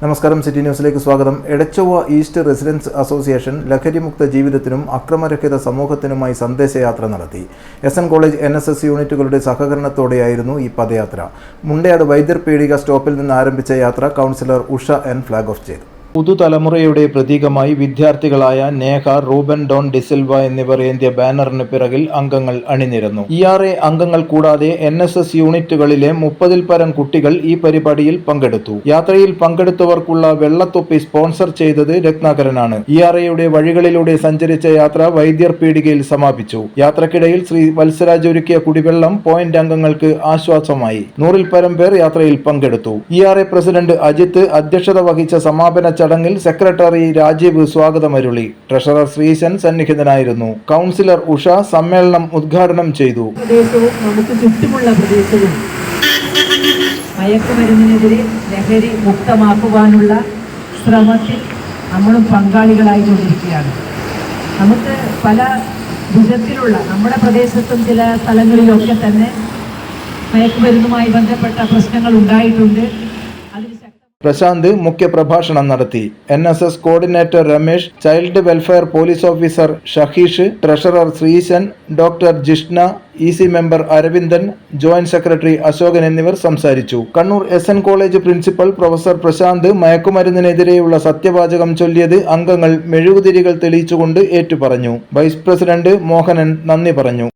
നമസ്കാരം, സിറ്റി ന്യൂസിലേക്ക് സ്വാഗതം. എടച്ചൊവ്വ ഈസ്റ്റ് റെസിഡൻസ് അസോസിയേഷൻ ലഹരിമുക്ത ജീവിതത്തിനും അക്രമരഹിത സമൂഹത്തിനുമായി സന്ദേശയാത്ര നടത്തി. SN കോളേജ് NSS യൂണിറ്റുകളുടെ സഹകരണത്തോടെയായിരുന്നു ഈ പദയാത്ര. മുണ്ടയാട് വൈദ്യർ പീടിക സ്റ്റോപ്പിൽ നിന്ന് ആരംഭിച്ച യാത്ര councillor Usha N flag off ചെയ്തു. പുതുതലമുറയുടെ പ്രതീകമായി വിദ്യാർത്ഥികളായ നേഹ, റൂബൻ ഡോൺ ഡിസിൽവ എന്നിവർ ഏന്തിയ ബാനറിന് പിറകിൽ അംഗങ്ങൾ അണിനിരന്നു. ERA അംഗങ്ങൾ കൂടാതെ NSS യൂണിറ്റുകളിലെ 30-ൽ പരം കുട്ടികൾ ഈ പരിപാടിയിൽ പങ്കെടുത്തു. യാത്രയിൽ പങ്കെടുത്തവർക്കുള്ള വെള്ളത്തൊപ്പി സ്പോൺസർ ചെയ്തത് രത്നാകരനാണ്. ERAയുടെ വഴികളിലൂടെ സഞ്ചരിച്ച യാത്ര വൈദ്യർ പീടികയിൽ സമാപിച്ചു. യാത്രക്കിടയിൽ ശ്രീ വത്സരാജ് ഒരുക്കിയ കുടിവെള്ളം പോയിന്റ് അംഗങ്ങൾക്ക് ആശ്വാസമായി. 100-ൽ പരം പേർ യാത്രയിൽ പങ്കെടുത്തു. ERA പ്രസിഡന്റ് അജിത്ത് അധ്യക്ഷത വഹിച്ച സമാപന ചടങ്ങിൽ സെക്രട്ടറി രാജീവ് സ്വാഗതമരുളി. ട്രഷറർ ശ്രീശൻ സന്നിഹിതനായിരുന്നു. കൗൺസിലർ ഉഷ സമ്മേളനം ഉദ്ഘാടനം ചെയ്തു. നമുക്ക് ചുറ്റുമുള്ള പ്രദേശവും മയക്കുമരുന്നിനെതിരെ ലഹരി മുക്തമാക്കുവാനുള്ള ശ്രമത്തിൽ നമ്മളും പങ്കാളികളായിക്കൊണ്ടിരിക്കുകയാണ്. നമുക്ക് പല വിധത്തിലുള്ള നമ്മുടെ പ്രദേശത്തും ചില സ്ഥലങ്ങളിലൊക്കെ തന്നെ മയക്കുമരുന്നുമായി ബന്ധപ്പെട്ട പ്രശ്നങ്ങൾ ഉണ്ടായിട്ടുണ്ട്. പ്രശാന്ത് മുഖ്യപ്രഭാഷണം നടത്തി. NSS coordinator Ramesh, child welfare police officer Shaheesh, treasurer Sreesan, doctor Jishna, EC member Aravindan, joint secretary Ashokan എന്നിവർ സംസാരിച്ചു. Kannur SN college principal professor Prashanth മയക്കുമരുന്നിനെതിരെയുള്ള സത്യവാചകം ചൊല്ലിയത് അംഗങ്ങൾ മെഴുകുതിരികൾ തെളിയിച്ചുകൊണ്ട് ഏറ്റുപറഞ്ഞു. വൈസ് പ്രസിഡന്റ് മോഹനൻ നന്ദി പറഞ്ഞു.